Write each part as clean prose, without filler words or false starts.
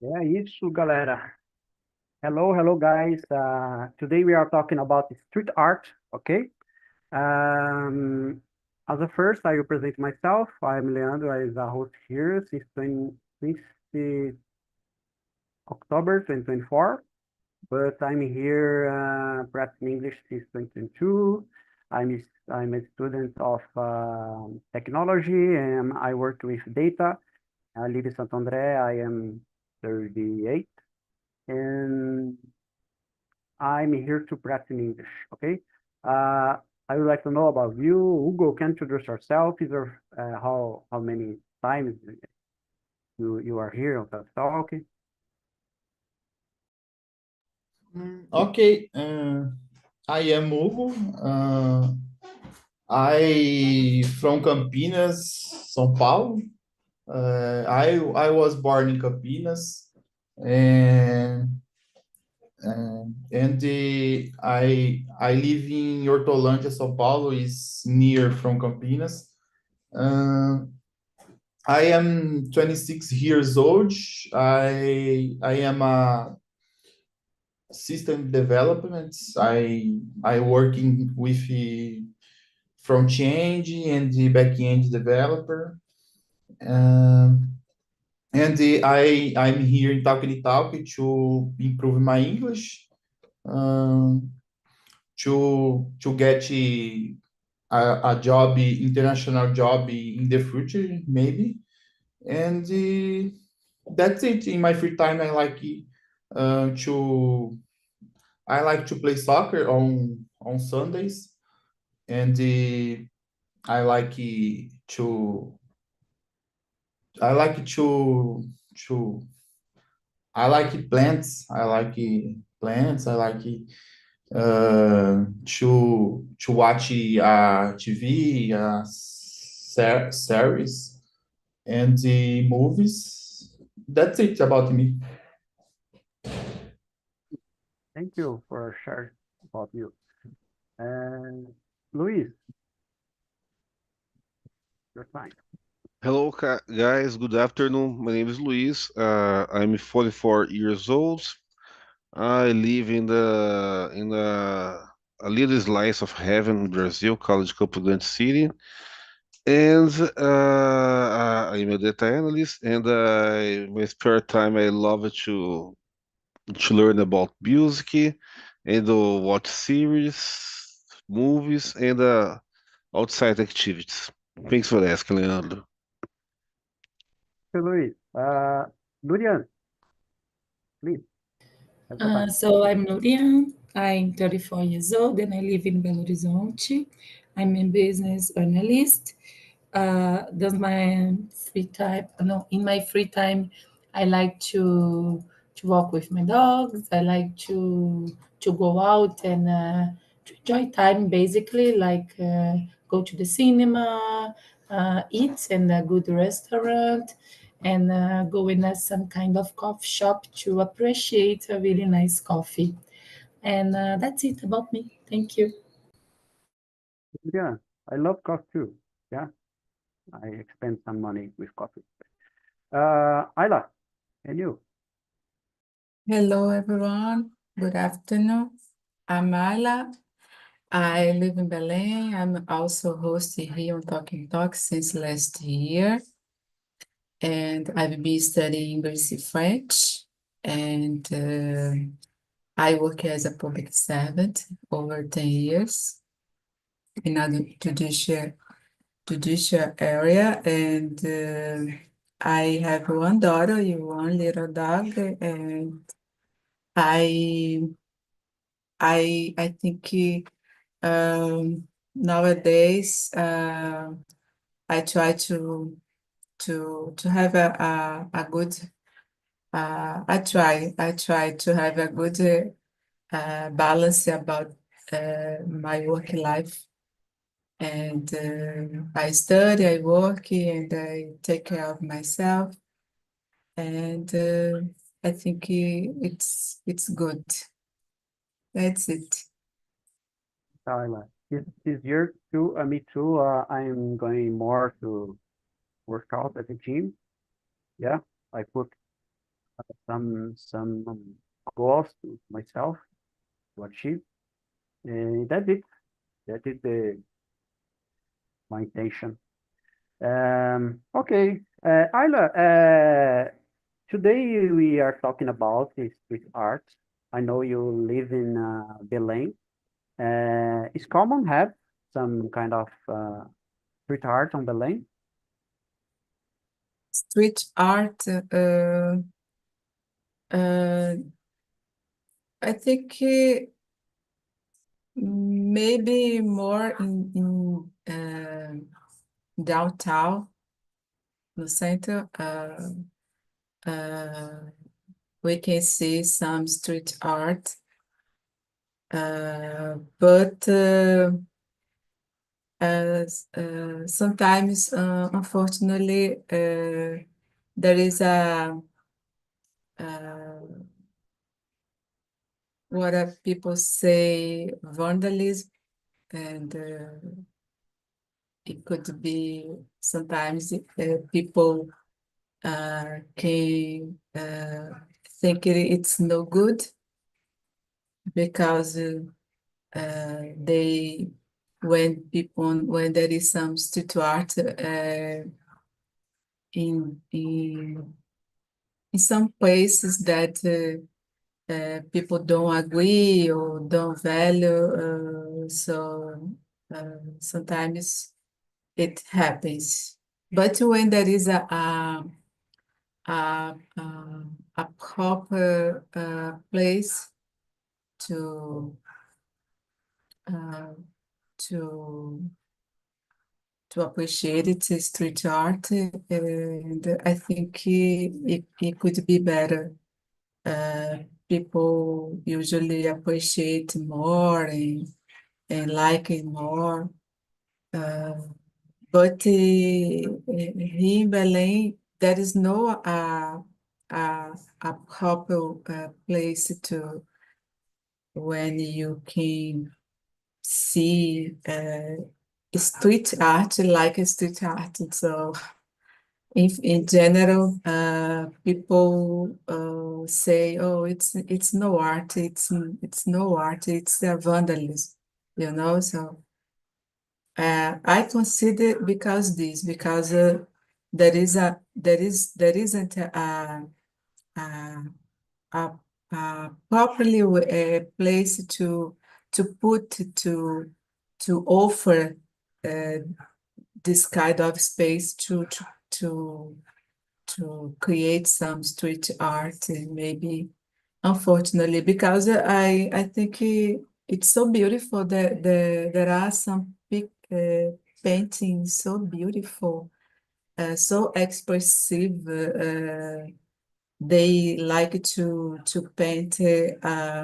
É isso, galera. Hello, hello, guys. Today we are talking about street art, okay? Um, as a first, I will present myself. I'm Leandro, as a host here since October 2024, but I'm here practicing English since 2022. I'm a student of technology and I work with data. I live in Santo André. I am 38 and I'm here to practice English, okay? I would like to know about you. Hugo, can you introduce yourself? Is there, how many times you are here on that talk? Okay, I am Hugo. I from Campinas, São Paulo. I was born in Campinas, and I live in Hortolândia, São Paulo, is near from Campinas. Uh, I am 26 years old. I am a system development. I working with front end and the back end developer. I'm here in TalkNtalk to improve my English, to get a job, international job in the future, maybe. And that's it. In my free time, to I like to play soccer on Sundays, and I like to I like to I like plants. I like plants. I like to watch TV, series, and the movies. That's it about me. Thank you for sharing about you. And Luis, your time. Hello, guys. Good afternoon. My name is Luis. I'm 44 years old. I live in a little slice of heaven in Brazil, called Campo Grande City, and I'm a data analyst. And in my spare time, I love to learn about music and watch series, movies, and outside activities. Thanks for asking, Leandro. Okay, Luis. Durian, please, have the time. So I'm Nurian. I'm 34 years old and I live in Belo Horizonte. I'm a business analyst. Does my free time? No, in my free time, I like to walk with my dogs. I like to go out and to enjoy time, basically, like go to the cinema, eat in a good restaurant, and go in some kind of coffee shop to appreciate a really nice coffee. And that's it about me. Thank you. Durian, I love coffee too. Yeah, I spend some money with coffee. Ayla, and you? Hello, everyone. Good afternoon. I'm Ayla. I live in Belém. I'm also hosting here on Talking Talk since last year. And I've been studying English French. And I work as a public servant over 10 years in a judicial area. And I have one daughter, one little dog, and I I think nowadays I try to have a good I try to have a good balance about my work life, and I study, I work, and I take care of myself, and I think it's good. That's it. Ayla, this year too, me too. I'm going more to work out at the gym. Yeah, I put some goals to myself to achieve, and that's it. That is my intention. Okay, Ayla, today we are talking about the street art. I know you live in Belém. Is common have some kind of street art on Belém? Street art, I think maybe more in downtown, no center, we can see some street art, but sometimes, unfortunately, there is what people say vandalism, and it could be sometimes people can think it's no good because when there is some street art in some places that people don't agree or don't value, so sometimes it happens. But when there is a proper place to appreciate it, street art, and I think it could be better. People usually appreciate more and like it more. But here in Belém, there is no a proper place to when you can see street art like a street art. So if in general, people say, "Oh, it's no art. It's no art. It's a vandalism," you know. So I consider because there isn't a properly place to put to offer this kind of space to create some street art, and maybe unfortunately because I think it's so beautiful that there are some big paintings so beautiful, so expressive. They like to paint a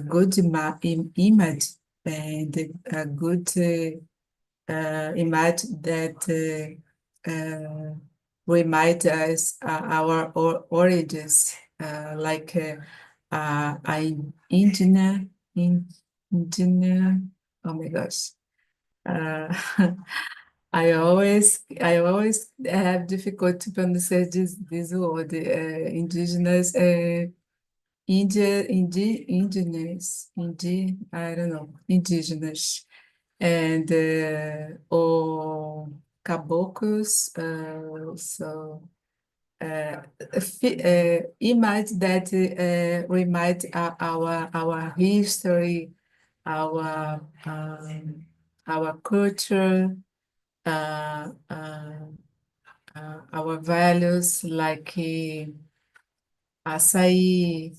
good image and a good image that remind us our origins, like Indian, oh my gosh. I always have difficulty to pronounce this word, indigenous, I don't know, indigenous, and or caboclos, so image that remind our history, our culture, our values, like açaí,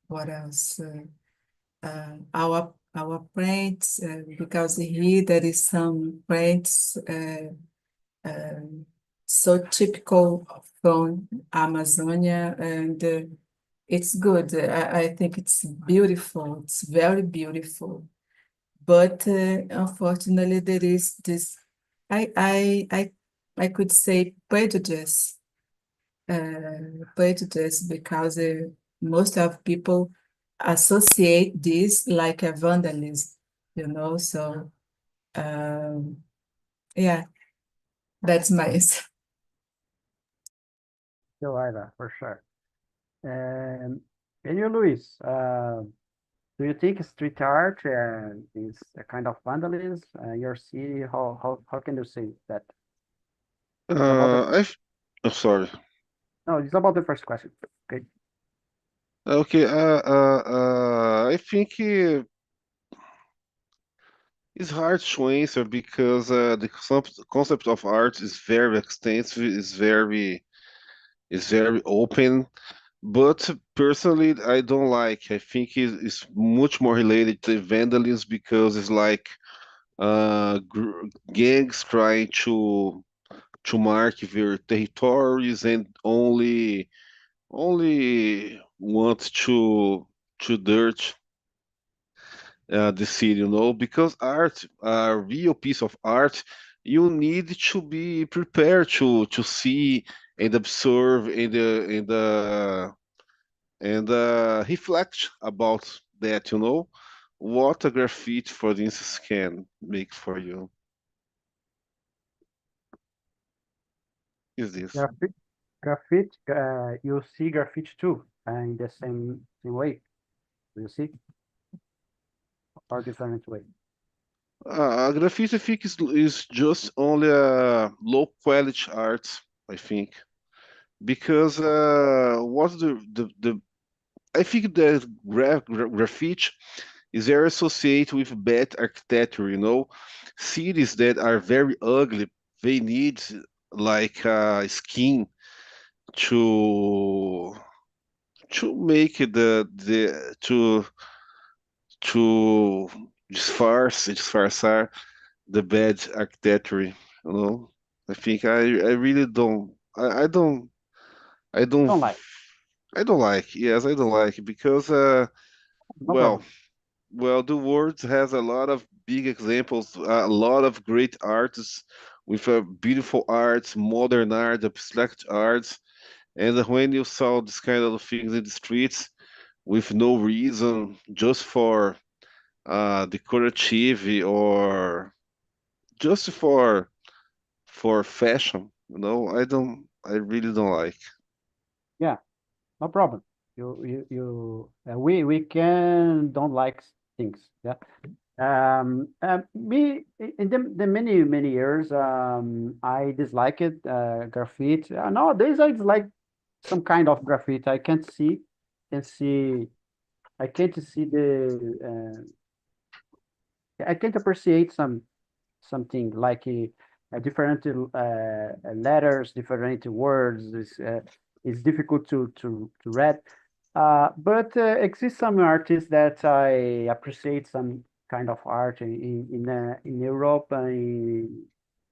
what else? Our prints, because here there is some prints so typical from Amazonia, and it's good. I think it's beautiful. It's very beautiful. But unfortunately, there is this. I could say prejudice, because most of people associate this like a vandalism, you know. So yeah, That's nice. Delilah, for sure. And you, Luis, do you think street art is a kind of vandalism? Your city, how can you say that? It's about the I'm sorry. no, it's about the first question. Okay. Okay, I think it's hard to answer because the concept of art is very extensive, is very open. But personally, I don't like. I think it's much more related to vandalism because it's like gangs trying to mark their territories and only want to dirt the city, because art, a real piece of art, you need to be prepared to see and observe and reflect about that, what a graffiti, for instance, can make for you. Is this? Graffiti, you see graffiti too, in the same way. Do you see? Or different way? Graffiti, I think, is just only a low quality art, I think, because what the I think that graffiti is very associated with bad architecture, Cities that are very ugly, they need like skin to make it to disfarçar the bad architecture, I think I really don't I don't Don't like. I don't like, yes, I don't like, because No well problem. the world has a lot of big examples, a lot of great artists with beautiful arts, modern art, abstract arts, and when you saw this kind of things in the streets with no reason, just for decorative or just for fashion, I really don't like. Yeah, no problem. We can don't like things. Yeah. Me in the many years, I dislike it. Graffiti. Nowadays, I dislike some kind of graffiti. Can see. I can't see I can't appreciate something like different letters, different words. It's difficult to read. But exist some artists that I appreciate some kind of art in Europe. In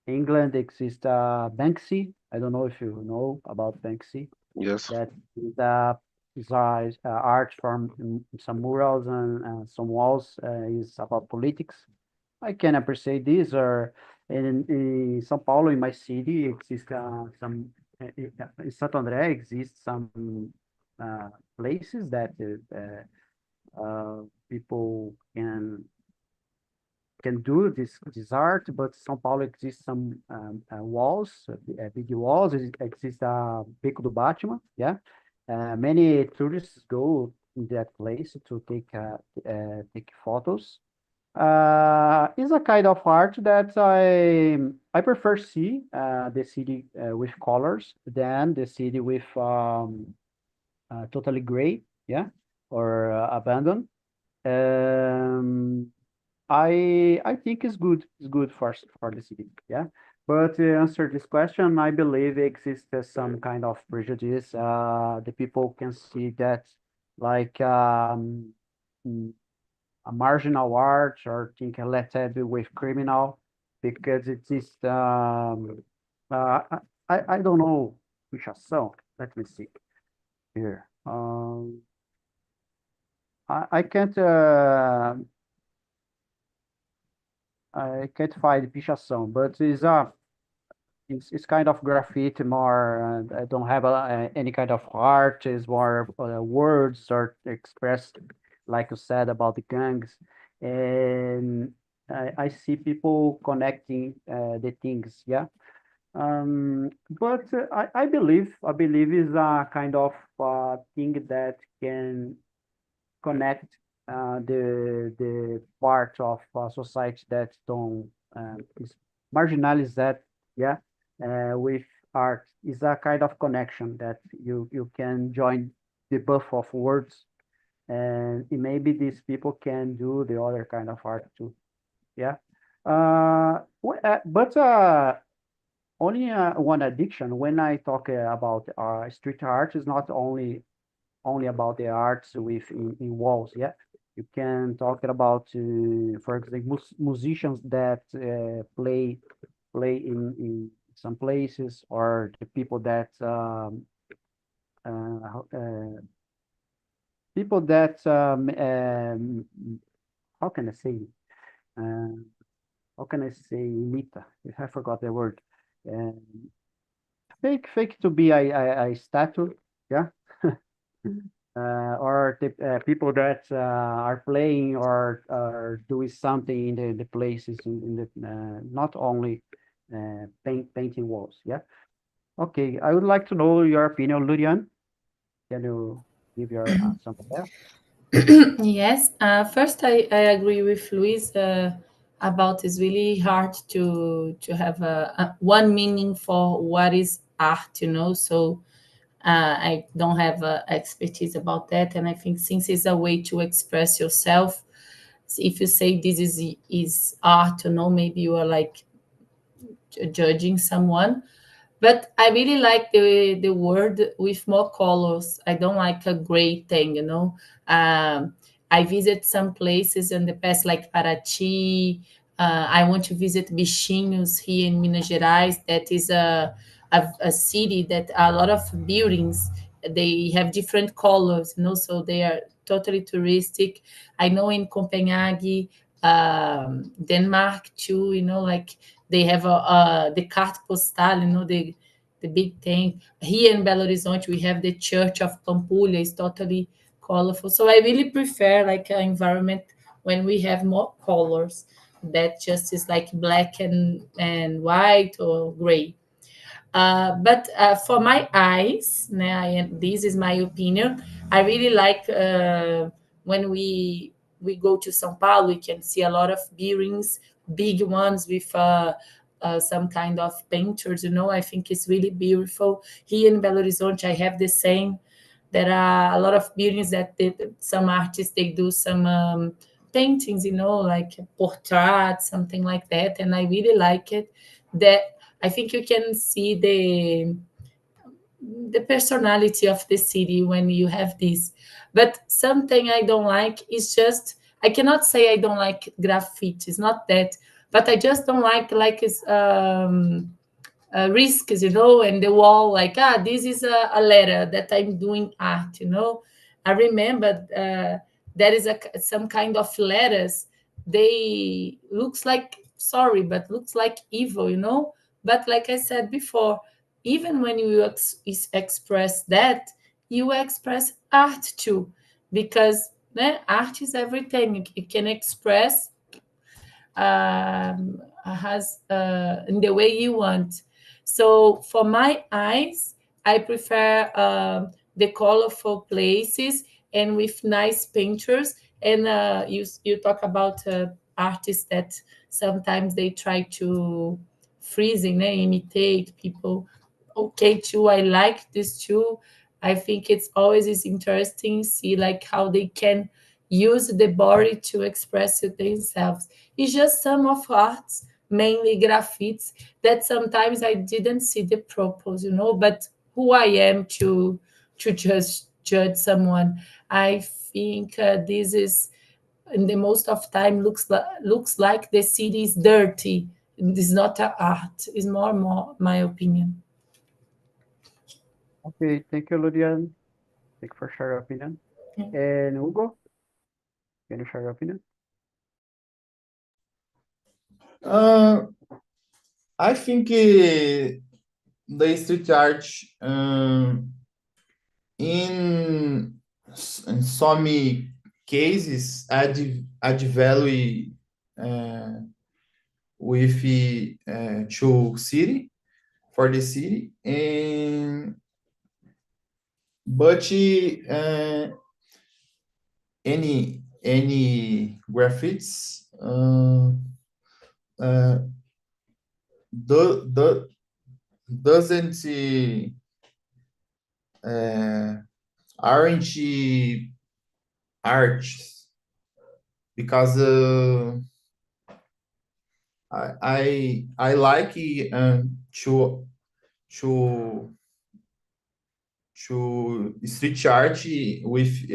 England exists Banksy. I don't know if you know about Banksy. Yes. That is art from some murals and some walls is about politics. I can appreciate this. Or in São Paulo, in my city, exists some in Santo André exists some places that people can do this art. But São Paulo exists some walls, big walls. It exists Beco do Batman. Yeah, many tourists go in that place to take photos. Is a kind of art that I prefer see the city with colors than the city with totally gray, yeah, or abandoned. Um, I think it's good. It's good for the city, yeah. But to answer this question, I believe exists some kind of prejudice. The people can see that like mm, a marginal art or think let's add with criminal because it is uh, I don't know which song. Let me see here. I can't find pichação, but it's kind of graffiti more. I don't have any kind of art. It's more words or expressed, like you said about the gangs, and I see people connecting the things. Yeah. But I believe is a kind of thing that can connect the part of society that don't is marginalized that, yeah, with art is a kind of connection that you can join the both of words, and maybe these people can do the other kind of art too, yeah. But only one addiction when I talk about street art is not only about the arts with in walls. Yeah, you can talk about, for example, musicians that play in some places, or the people that people that how can I say, uh, how can I say, imita? I forgot the word. Um, fake to be a statue, yeah. Or the people that are playing or are doing something in the places in the not only painting walls. Yeah. Okay. I would like to know your opinion, Lurian. Can you give your something there? Yes, first I agree with Luis about it's really hard to have a one meaning for what is art, you know. So I don't have expertise about that, and I think since it's a way to express yourself, if you say this is art, you know, maybe you are like judging someone. But I really like the word with more colors. I don't like a gray thing, you know. I visit some places in the past, like Paraty. I want to visit Bichinhos here in Minas Gerais. That is a city that a lot of buildings, they have different colors, you know, so they are totally touristic. I know in Copenhagen, Denmark too, you know, like they have the carte postale, you know, the big thing. Here in Belo Horizonte, we have the Church of Pampulha. It's totally colorful. So I really prefer like an environment when we have more colors that just is like black and white or gray. But for my eyes, and this is my opinion, I really like when we go to São Paulo, we can see a lot of buildings, big ones with some kind of painters. You know, I think it's really beautiful. Here in Belo Horizonte, I have the same. There are a lot of buildings that some artists they do some paintings, you know, like portraits, something like that, and I really like it. That I think you can see the personality of the city when you have this. But something I don't like is just I cannot say I don't like graffiti. It's not that, but I just don't like it's risks, you know, and the wall like this is a letter that I'm doing art, you know. I remember there is some kind of letters. They looks like sorry, but looks like evil, you know. But like I said before, even when you express that, you express art too, because art is everything. It can express has in the way you want. So for my eyes, I prefer the colorful places and with nice pictures. And you talk about artists that sometimes they try to freezing, imitate people. Okay, too. I like this too. I think it's always is interesting see like how they can use the body to express it themselves. It's just some of arts, mainly graffitis, that sometimes I didn't see the purpose, you know, but who I am to just judge someone. I think this is in the most of time looks like the city is dirty. It's not a art. It's more my opinion. Okay. Thank you, Lurian. Thank you for sharing your opinion. And Hugo, can you share your opinion? I think the street art in some cases add value with to city. for the city, and but any graphics doesn't aren't arts, because I like to street art with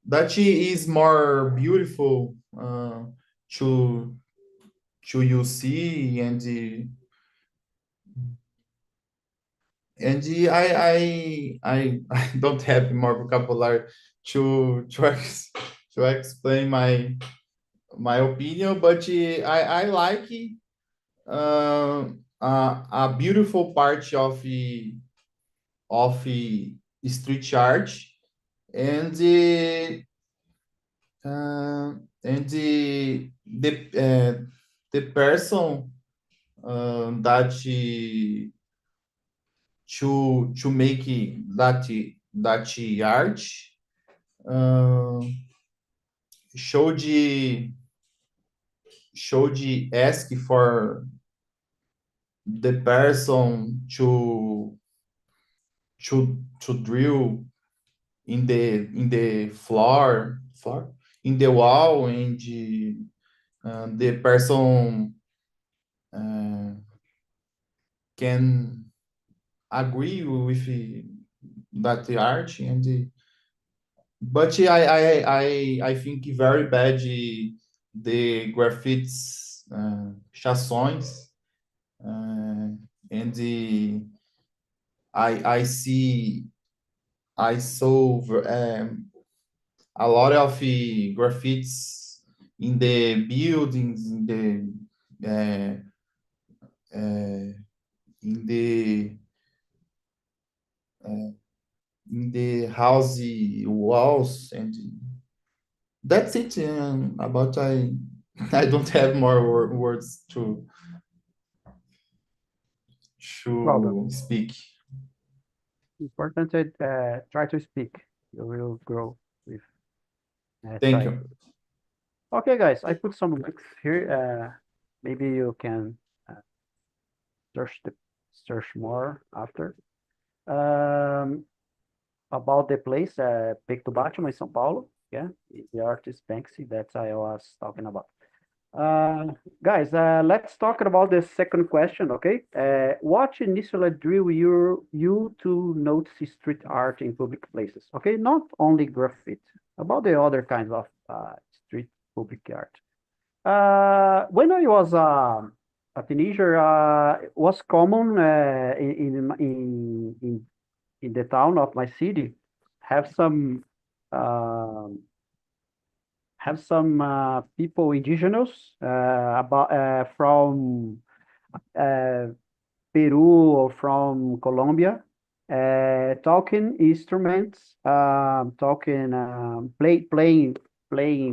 that is more beautiful to you see, and I don't have more vocabulary to explain my opinion, but I like a beautiful part of street art, and the person that to make that art should ask for the person to drill in the floor in the wall, and the person can agree with that art, and but I think very bad the graphics chações, and I saw a lot of graphics in the buildings, in the house walls, and that's it. About I don't have more words to Problem. speak. Important to try to speak. You will grow with Thank trying. you. Okay, guys, I put some links here. Maybe you can search more after. About the place, Picto Batman in São Paulo. Yeah, the artist Banksy that I was talking about. Guys, let's talk about the second question, okay? What initially drew you to notice street art in public places? Okay, not only graffiti, about the other kinds of street public art. When I was a teenager, it was common in the town of my city have some people indigenous from Peru or from Colombia, talking instruments, playing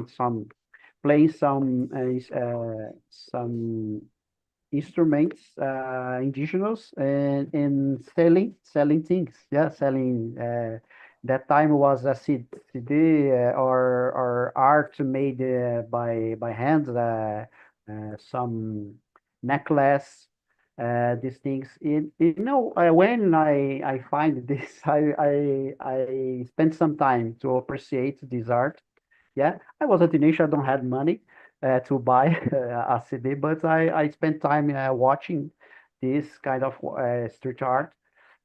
some instruments, indigenous, and selling things. Yeah, selling. That time was a CD or art made by hand. Some necklace. These things. When I find this, I spent some time to appreciate this art. Yeah, I was a teenager. I don't have money to buy a CD, but I spent time watching this kind of street art,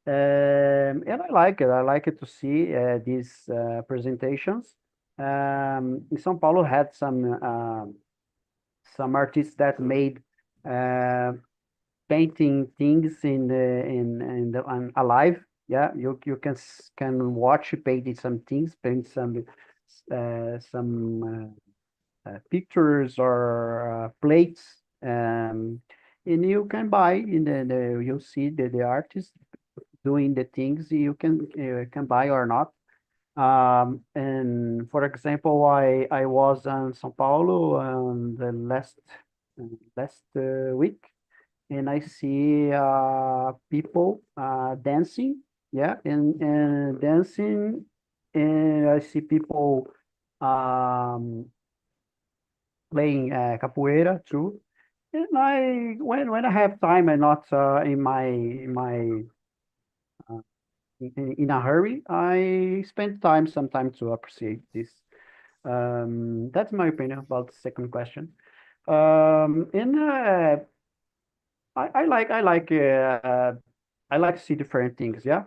and I like it. I like it to see these presentations. In São Paulo, had some artists that made painting things on alive. Yeah, you can watch painting some things, paint some pictures or plates, and you can buy you'll see the artist doing the things. You can buy or not. And for example, I was in São Paulo the last week, and I see people dancing, yeah, and dancing, and I see people playing capoeira too. And when I have time and not in a hurry, I spend time sometimes to appreciate this. That's my opinion about the second question. And I like to see different things. Yeah,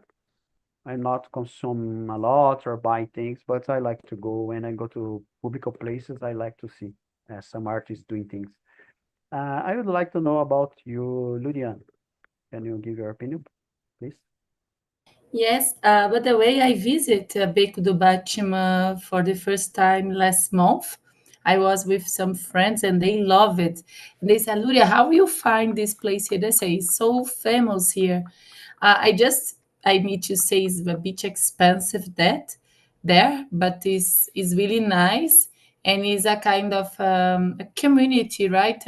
I not consume a lot or buy things, but I like to go when I go to public places. I like to see some artists doing things. I would like to know about you, Ludian. Can you give your opinion, please? Yes, by the way, I visit Beco do Batman for the first time last month. I was with some friends and they love it. And they said, Luria, how you find this place here? They say it's so famous here. I need to say it's a bit expensive that there, but it's really nice and it's a kind of a community, right?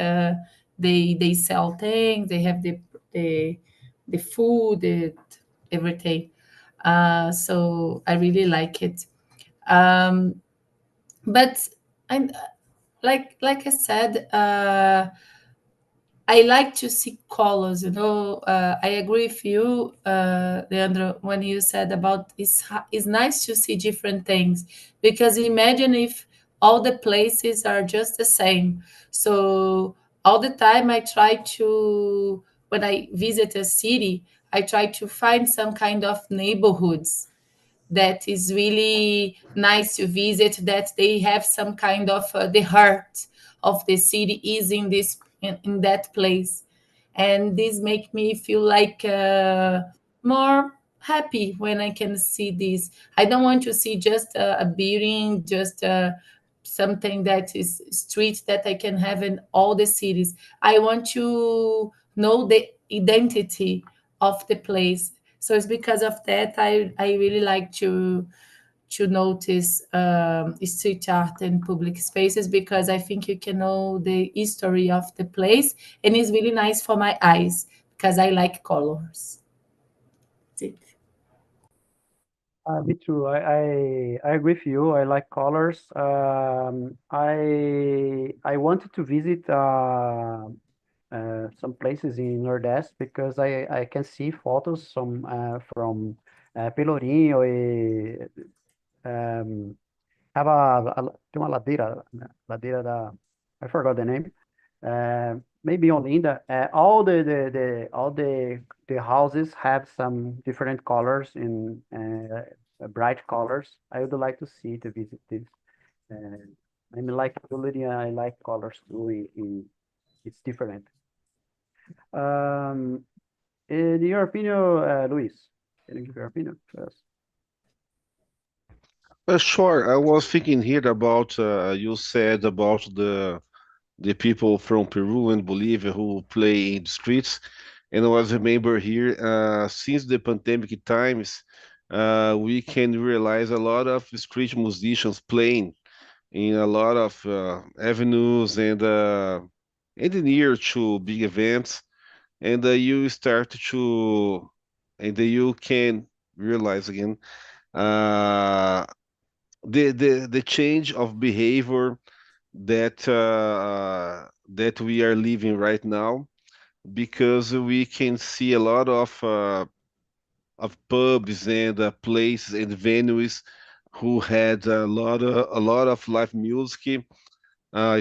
They sell things, they have the the food, everything. So I really like it. Um, but I, like I said, I like to see colors. I agree with you, Leandro, when you said about it's nice to see different things because imagine if all the places are just the same. So all the time I try to when I visit a city, I try to find some kind of neighborhoods that is really nice to visit, that they have some kind of the heart of the city is in this in that place, and this make me feel like more happy when I can see this. I don't want to see just a building, just something that is street that I can have in all the cities. I want to know the identity of the place. So it's because of that I really like to notice street art and public spaces because I think you can know the history of the place, and it's really nice for my eyes because I like colors. That's it. Me too. I agree with you. I like colors. I wanted to visit some places in Nordeste because I can see photos from Pelourinho e have tem uma ladeira, né? Ladeira da I forgot the name. Maybe Olinda. All the houses have some different colors in bright colors. I would like to see to visit this. Uh, I mean, like Bolivia, I like colors too. It's different. Um, in your opinion, Luis, can you give your opinion first? Sure. I was thinking here about you said about the people from Peru and Bolivia who play in the streets, and I was remember here since the pandemic times, we can realize a lot of street musicians playing in a lot of avenues and near to big events, and you start to and you can realize again uh, the change of behavior that we are living right now because we can see a lot of pubs and places and venues who had a lot of live music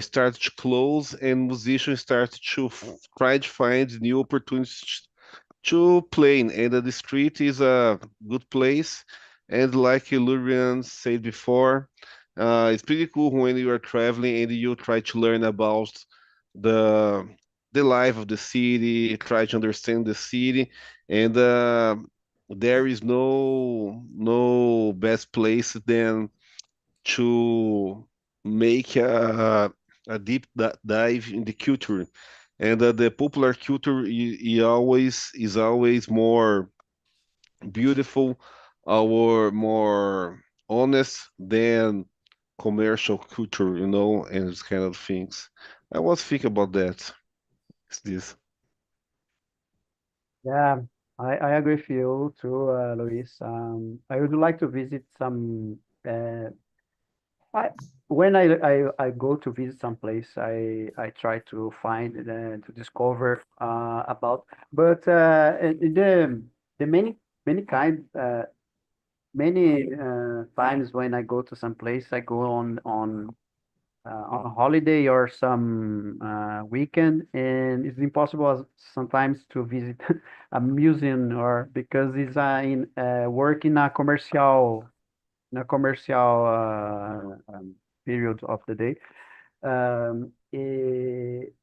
start to close and musicians start to try to find new opportunities to play, and the street is a good place. And like Lurian said before, it's pretty cool when you are traveling and you try to learn about the the life of the city, try to understand the city, and there is no best place than to make a deep dive in the culture, and the popular culture is always more beautiful or more honest than commercial culture, you know, and these kind of things. I was thinking about that. It's this. Yeah, I agree with you too, Luis. I would like to visit some. I when I go to visit some place, I try to find to discover about. But the many kind many times when I go to some place, I go on a holiday or some weekend, and it's impossible sometimes to visit a museum or because it's in work in a commercial period of the day.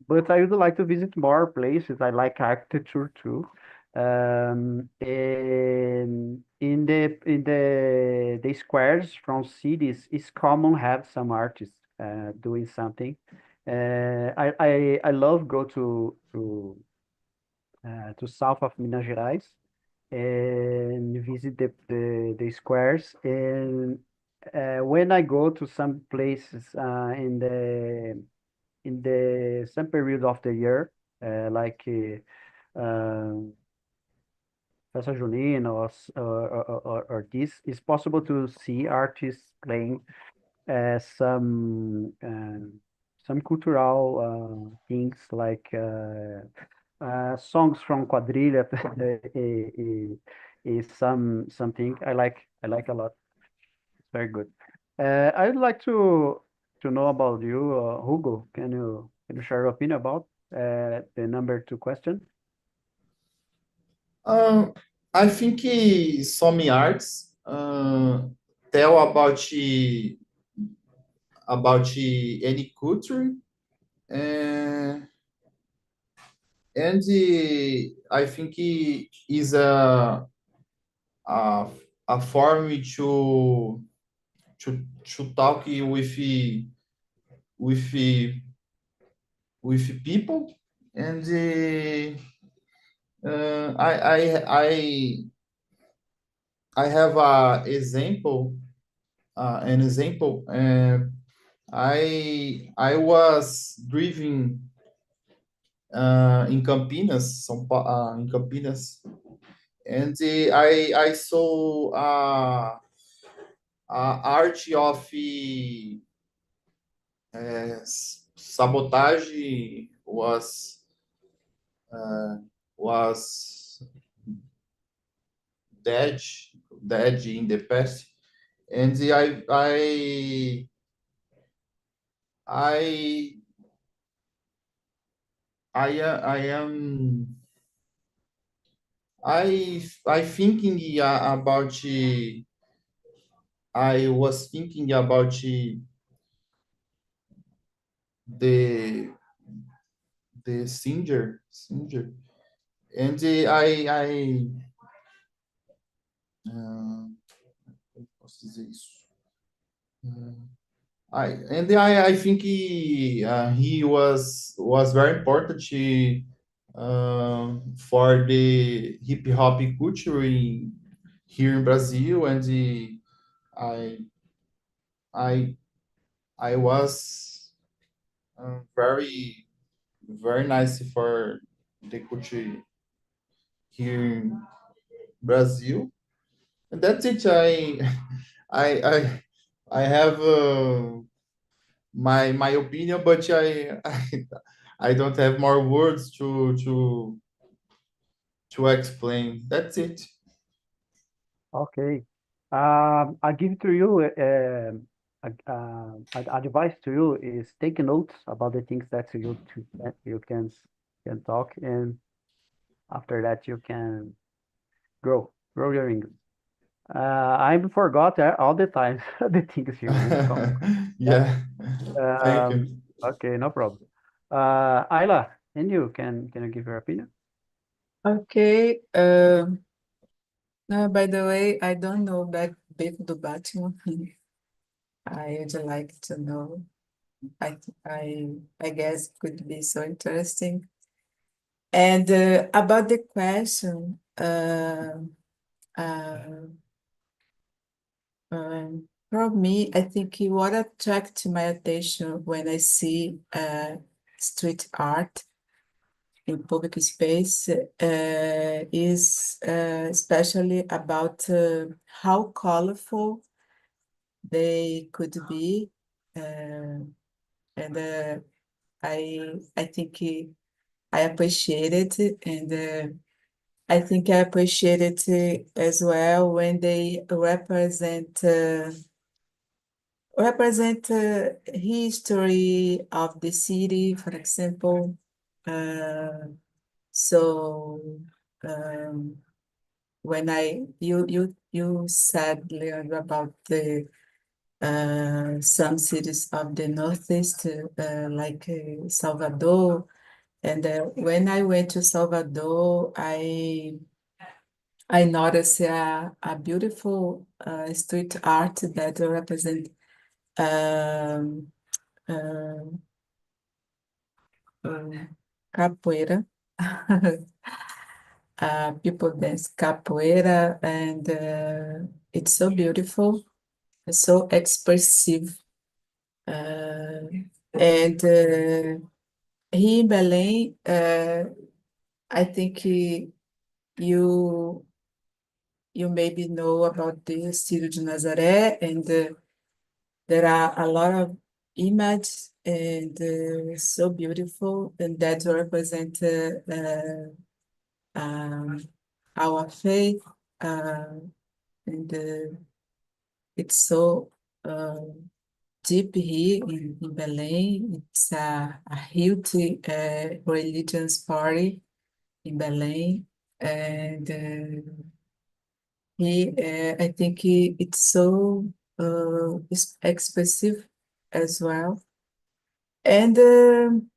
But I would like to visit more places. I like architecture too. And in the squares from cities, it's common have some artists doing something. I love go to south of Minas Gerais and visit the squares. And when I go to some places in the some period of the year, like Festa Junina or this, it's possible to see artists playing some cultural things like songs from quadrilha is something I like a lot. It's very good. I would like to know about you, Hugo. Can you share your opinion about the number two question? I think some arts tell about any culture, and I think is a a form to talk with with people, and I have an example. I was driving in Campinas, in Campinas, and I saw art of sabotage was dead in the past, and I am I thinking about I was thinking about the singer, and como posso dizer isso? I think he was very important for the hip hop culture here in Brazil, and I I I was very nice for the culture here in Brazil, and that's it. I I I have my opinion, but I don't have more words to explain. That's it. Okay. I give to you advice to you is take notes about the things that you can talk, and after that you can grow your English. I forgot all the time the things you talk. Yeah. Yeah. Thank you. Okay, no problem. Ayla, and you can you give your opinion? Okay. By the way, I don't know Beco do Batman. I would like to know. I guess it could be so interesting. And about the question, For me, I think what attracts my attention when I see street art in public space is especially about how colorful they could be, and I think I appreciate it, and I think I appreciate it as well when they represent history of the city, for example. So when you said, Leandro, about the some cities of the Northeast, like Salvador, and when I went to Salvador, I noticed a beautiful street art that represent um, capoeira. People dance capoeira, and it's so beautiful, so expressive. And here in Belém, I think you maybe know about the Círio de Nazaré, and there are a lot of images and so beautiful, and that represent our faith, and it's so deep here in Belém. It's a huge religious party in Belém, and I think it's so expressive as well. And in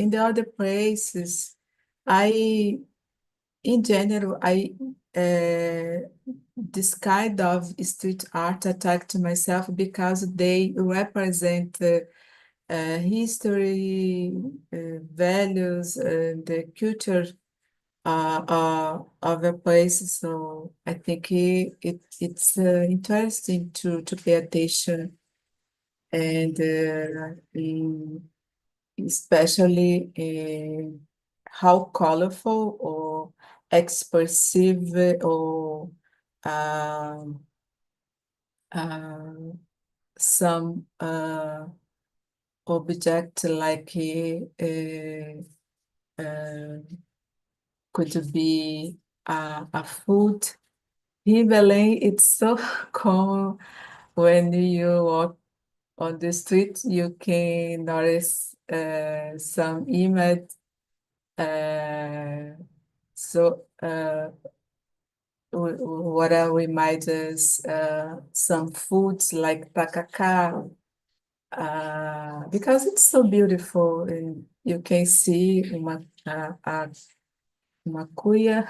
the other places, in general, this kind of street art attract myself because they represent history, values, and the culture of a place. So I think it's interesting to pay attention, and especially how colorful or expressive or um, some object like could be a food. In Belém, it's so common when you walk on the street, you can notice some image. So what I remind us some foods like tacacá, because it's so beautiful, and you can see uma cuia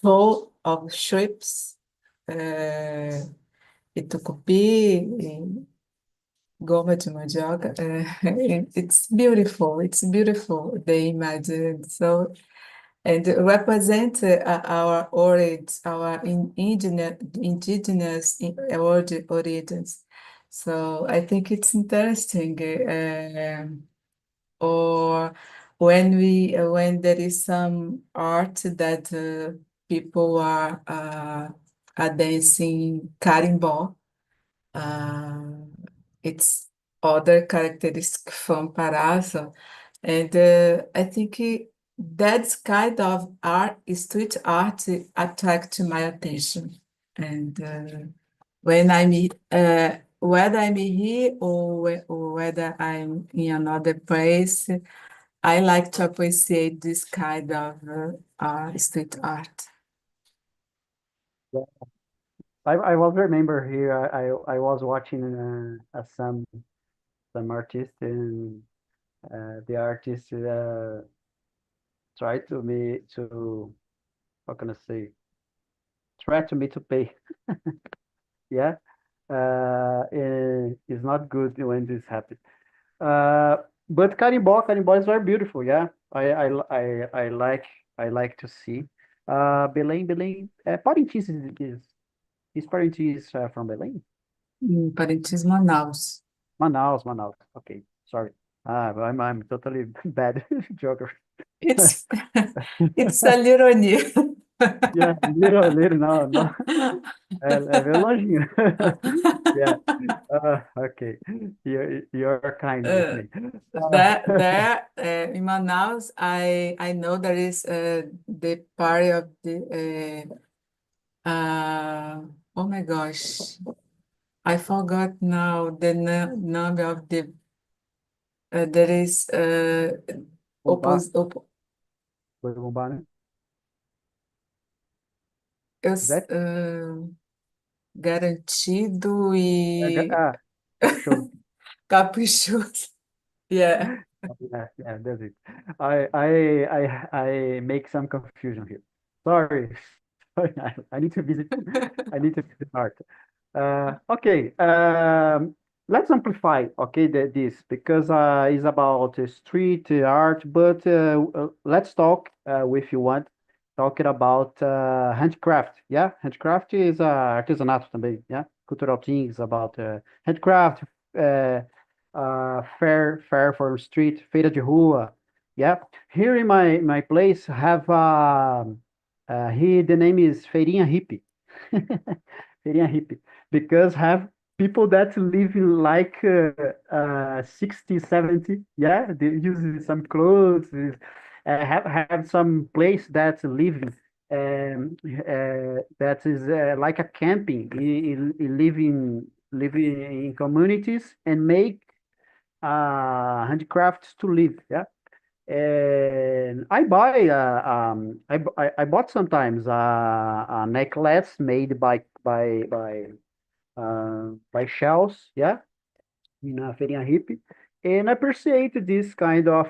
full of shrimps, e tucupi, goma de mandioca. It's beautiful, the image. So, and represent our origins, our indigenous origins. So I think it's interesting. Or when there is some art that people are dancing carimbó. It's other characteristic from Pará. So, and I think that kind of art, street art, attract my attention. And when whether I'm here or whether I'm in another place, I like to appreciate this kind of street art. I was remember here. I was watching some artist, and the artist tried to me to, how can I say, try to me to pay. Yeah, it's not good when this happens. But carimbó is very beautiful. Yeah, I like to see. Belém, Parintins is His parent is from Belém? Parentes Manaus. Manaus, Manaus. Okay, sorry. I'm totally bad geography. It's it's a little near. Yeah, little, no. É bem longinho. Yeah. Okay. You're kind with me. In Manaus, I know there is the part of the oh my gosh, I forgot now the number of the there is Bombar, opos foi bombar, né? eu, Zé? garantido e Caprichoso. caprichoso. Yeah. Yeah, that's it. I make some confusion here. Sorry. Sorry, I need to visit. I need to visit art. Okay. Let's amplify. Okay, this because it's about street art, but let's talk if you want. Talking about handcraft. Yeah, handcraft is artesanato também. Yeah, cultural things about handcraft. Fair for street, feira de rua. Yeah, here in my place have here the name is Feirinha Hippie. Feirinha Hippie because have people that live in like 60, 70. Yeah, they use some clothes. Have some place that live that is like a camping. Living in communities and make handicrafts to live. Yeah, and I bought sometimes a necklace made by shells. Yeah, in a feirinha hippie, and I appreciate this kind of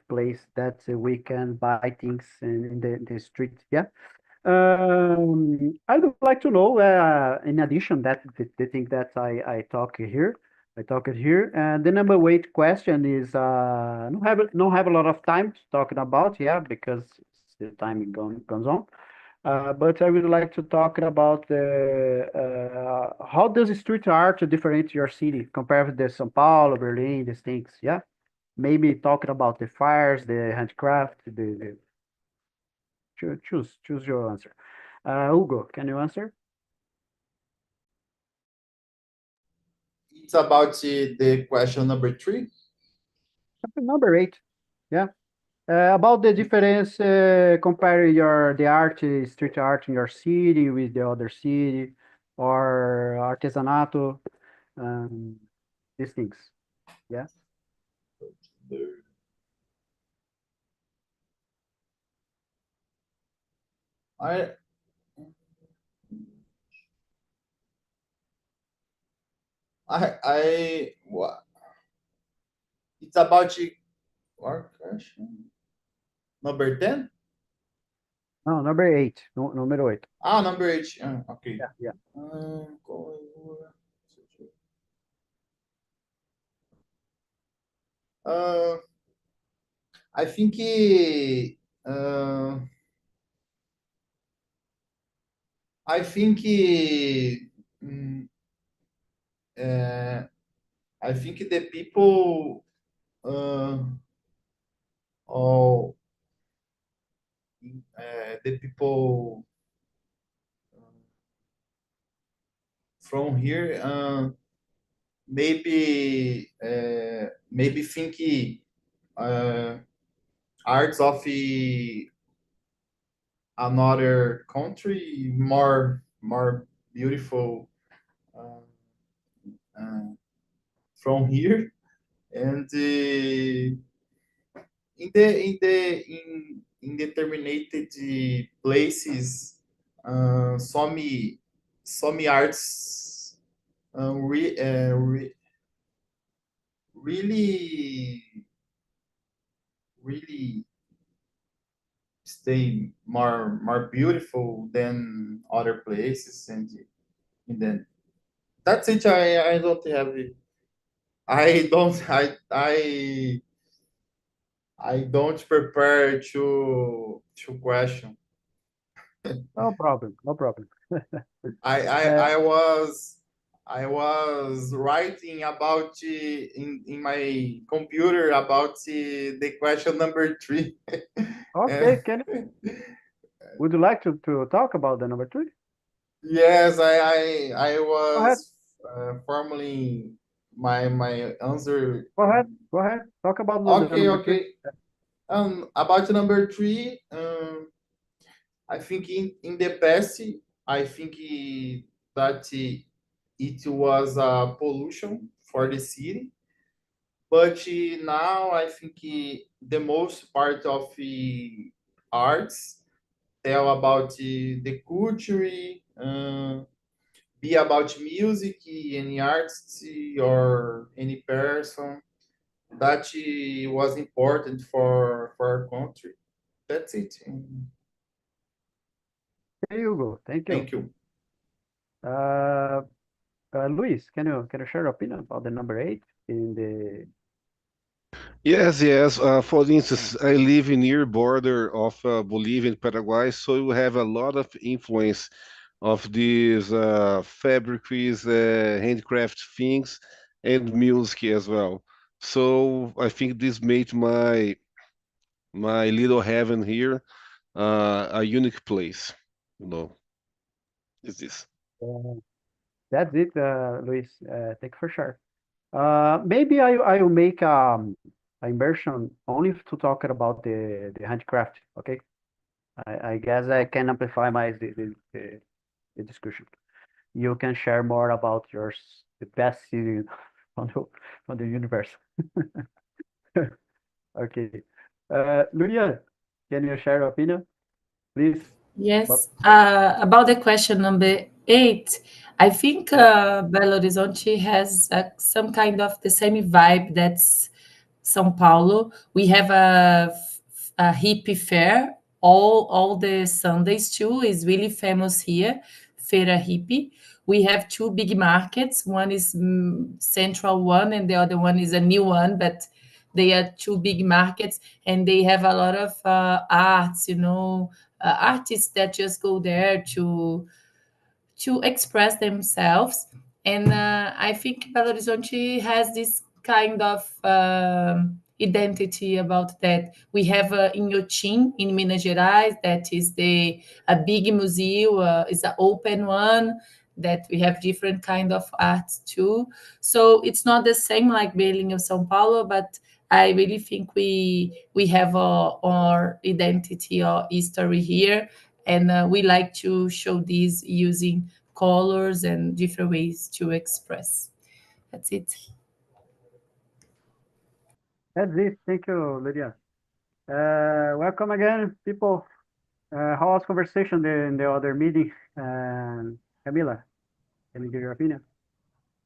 place that we can buy things in the street. Yeah. I would like to know, in addition that the thing that I talk it here, and the number eight question is don't have a lot of time talking about, yeah, because the time goes on. But I would like to talk about how does street art differentiate your city compared with the São Paulo, Berlin, these things, yeah? Maybe talking about the fires, the handcraft, the choose your answer. Hugo, can you answer? It's about the question number 3. Number eight. Yeah. About the difference, compare the art, street art in your city with the other city, or artesanato, these things. Yeah. What? It's about what question? Number 10? No, number eight. No, número eight. Number 8. Okay. Yeah. I think mm, I think the people oh the people from here maybe think arts of another country more beautiful from here, and in determined places some arts really stay more beautiful than other places, and then that's it. I don't have it. I don't prepare to question. No problem, no problem. I was writing about in my computer about the question number 3. Okay, would you like to talk about the number 3? Yes, I Go ahead, was formulating my answer. go ahead. Talk about the Okay, number 3. okay. About number 3, I think in the past, I think that it was a pollution for the city, but now I think the most part of the arts tell about the culture, be about music, any artist or any person that was important for our country. That's it. There you go. Thank you. Thank you. Luis, can you share your opinion about the number 8 in the? Yes, yes. For instance, I live near border of Bolivia and Paraguay, so we have a lot of influence of these fabrics, handcraft things, and music as well. So I think this made my little heaven here a unique place. You know, is this? That's it, Luis. Thank you for sure. Maybe I will make immersion only to talk about the handcraft. Okay, I guess I can amplify the discussion. You can share more about yours, the best city on the universe. Okay, Luria, can you share your opinion, please? Yes, about the question number 8, I think Belo Horizonte has some kind of the same vibe that's São Paulo. We have a hippie fair all the Sundays too. Is really famous here, Feira Hippie. We have 2 big markets. One is central one, and the other one is a new one, but they are 2 big markets, and they have a lot of arts, artists that just go there to express themselves. And I think Belo Horizonte has this kind of identity about that. We have Inhotim in Minas Gerais, that is a big museum, is an open one that we have different kind of arts too. So it's not the same like Belém or São Paulo, but I really think we have our identity or history here, and we like to show these using colors and different ways to express. That's it. That's it. Thank you, Lydia. Welcome again, people. How was conversation in the other meeting? Camila, can you give your opinion,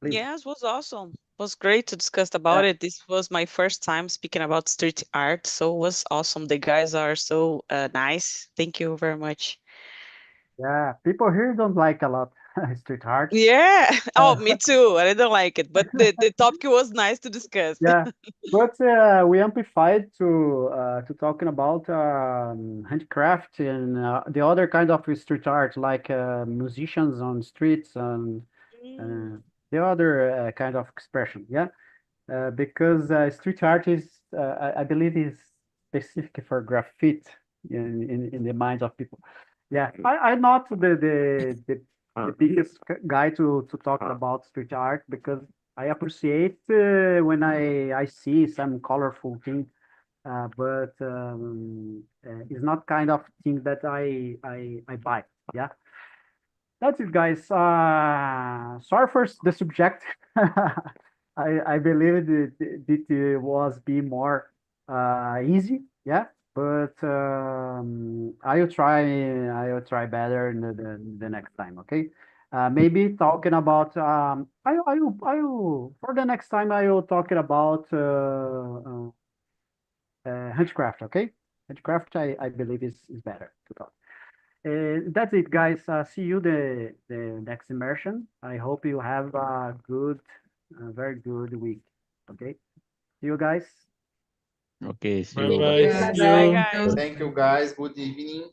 please? Yes, was awesome. Was great to discuss about it. This was my first time speaking about street art, so it was awesome. The guys are so nice. Thank you very much. Yeah, people here don't like a lot street art. Yeah. Oh, me too. I didn't like it, but the topic was nice to discuss. Yeah, but we amplified to talking about handcraft and the other kind of street art, like musicians on streets and the other kind of expression. Yeah, because street art is, I believe, is specific for graffiti in the minds of people. Yeah, I'm not the biggest guy to talk about street art because I appreciate when I see some colorful thing, but it's not kind of thing that I buy. Yeah, that's it, guys. Sorry for the subject. I believe it was be more easy. Yeah, but I will try better in the next time. Okay. Maybe talking about I will for the next time I will talking about handcraft. Okay, handcraft I believe is better to talk. That's it, guys. See you the next immersion. I hope you have a very good week. Okay. See you guys. Okay, see Bye you. bye. Bye See Bye, you. bye. guys. Thank you, guys. Good evening.